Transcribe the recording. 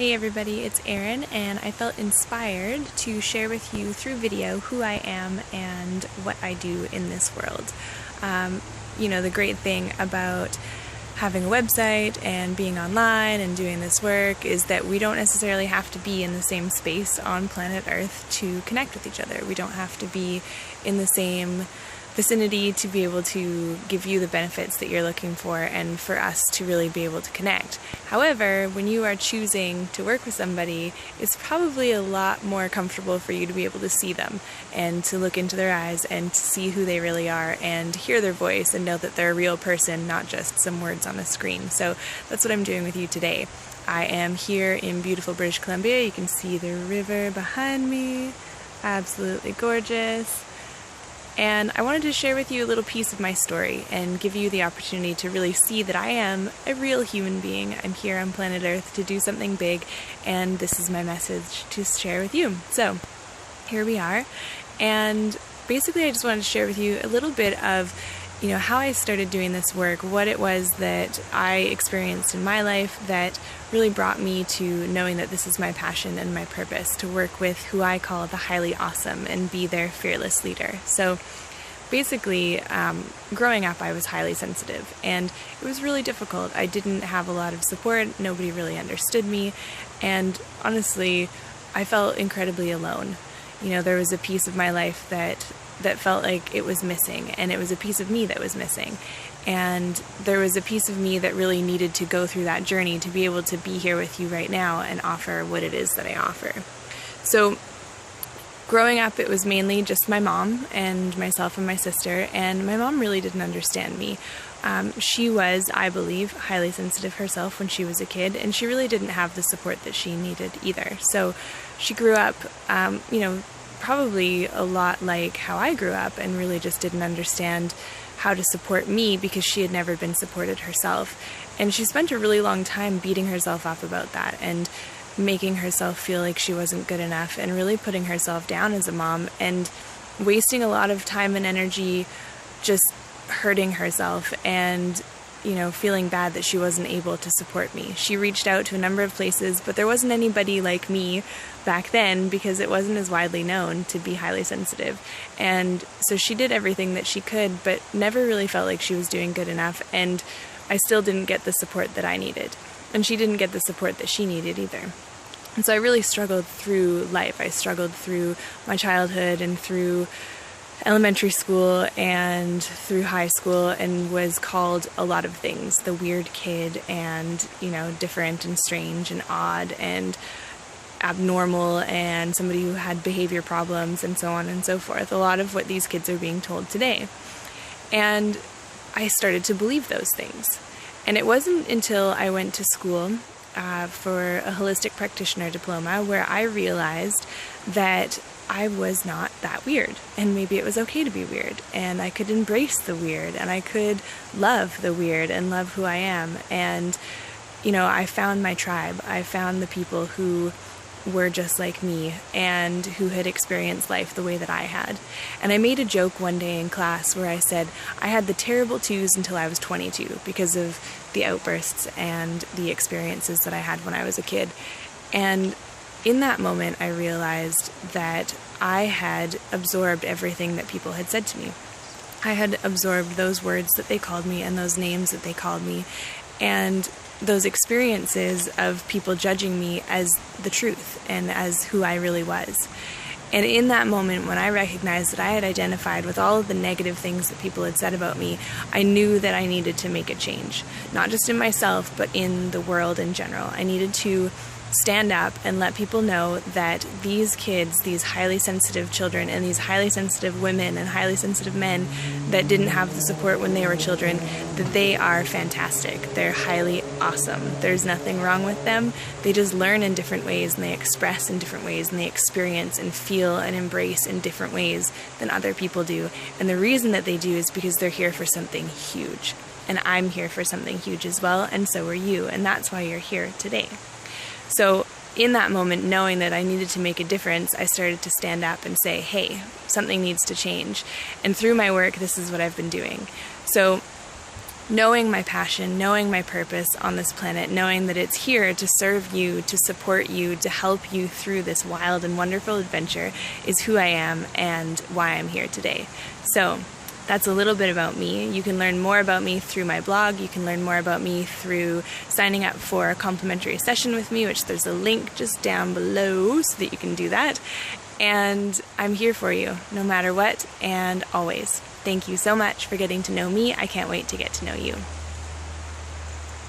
Hey everybody, it's Erin, and I felt inspired to share with you through video who I am and what I do in this world. The great thing about having a website and being online and doing this work is that we don't necessarily have to be in the same space on planet Earth to connect with each other. We don't have to be in the same vicinity to be able to give you the benefits that you're looking for and for us to really be able to connect. However, when you are choosing to work with somebody, it's probably a lot more comfortable for you to be able to see them and to look into their eyes and to see who they really are and hear their voice and know that they're a real person, not just some words on a screen. So that's what I'm doing with you today. I am here in beautiful British Columbia. You can see the river behind me, absolutely gorgeous. And I wanted to share with you a little piece of my story and give you the opportunity to really see that I am a real human being. I'm here on planet Earth to do something big, and this is my message to share with you. So here we are, and basically I just wanted to share with you a little bit of how I started doing this work, what it was that I experienced in my life that really brought me to knowing that this is my passion and my purpose, to work with who I call the highly awesome and be their fearless leader. So basically, growing up I was highly sensitive, and it was really difficult. I didn't have a lot of support, nobody really understood me, and honestly, I felt incredibly alone. There was a piece of my life that felt like it was missing, and it was a piece of me that was missing. And there was a piece of me that really needed to go through that journey to be able to be here with you right now and offer what it is that I offer. So growing up, it was mainly just my mom and myself and my sister, and my mom really didn't understand me. She was, I believe, highly sensitive herself when she was a kid, and she really didn't have the support that she needed either. So she grew up, probably a lot like how I grew up, and really just didn't understand how to support me because she had never been supported herself. And she spent a really long time beating herself up about that and making herself feel like she wasn't good enough and really putting herself down as a mom and wasting a lot of time and energy just hurting herself and feeling bad that she wasn't able to support me. She reached out to a number of places, but there wasn't anybody like me back then because it wasn't as widely known to be highly sensitive. And so she did everything that she could, but never really felt like she was doing good enough, and I still didn't get the support that I needed. And she didn't get the support that she needed either. And so I really struggled through life. I struggled through my childhood and through elementary school and through high school, and was called a lot of things. The weird kid, and different and strange and odd and abnormal, and somebody who had behavior problems, and so on and so forth. A lot of what these kids are being told today. And I started to believe those things. And it wasn't until I went to school for a holistic practitioner diploma where I realized that I was not that weird, and maybe it was okay to be weird, and I could embrace the weird, and I could love the weird and love who I am. And I found my tribe. I found the people who were just like me and who had experienced life the way that I had. And I made a joke one day in class where I said I had the terrible twos until I was 22 because of the outbursts and the experiences that I had when I was a kid. And in that moment, I realized that I had absorbed everything that people had said to me. I had absorbed those words that they called me and those names that they called me, and those experiences of people judging me as the truth and as who I really was. And in that moment, when I recognized that I had identified with all of the negative things that people had said about me, I knew that I needed to make a change, not just in myself, but in the world in general. I needed to stand up and let people know that these kids, these highly sensitive children, and these highly sensitive women and highly sensitive men that didn't have the support when they were children, that they are fantastic. They're highly awesome. There's nothing wrong with them. They just learn in different ways, and they express in different ways, and they experience and feel and embrace in different ways than other people do. And the reason that they do is because they're here for something huge. And I'm here for something huge as well, and so are you. And that's why you're here today. So in that moment, knowing that I needed to make a difference, I started to stand up and say, hey, something needs to change. And through my work, this is what I've been doing. So knowing my passion, knowing my purpose on this planet, knowing that it's here to serve you, to support you, to help you through this wild and wonderful adventure is who I am and why I'm here today. So that's a little bit about me. You can learn more about me through my blog. You can learn more about me through signing up for a complimentary session with me, which there's a link just down below so that you can do that. And I'm here for you no matter what and always. Thank you so much for getting to know me. I can't wait to get to know you.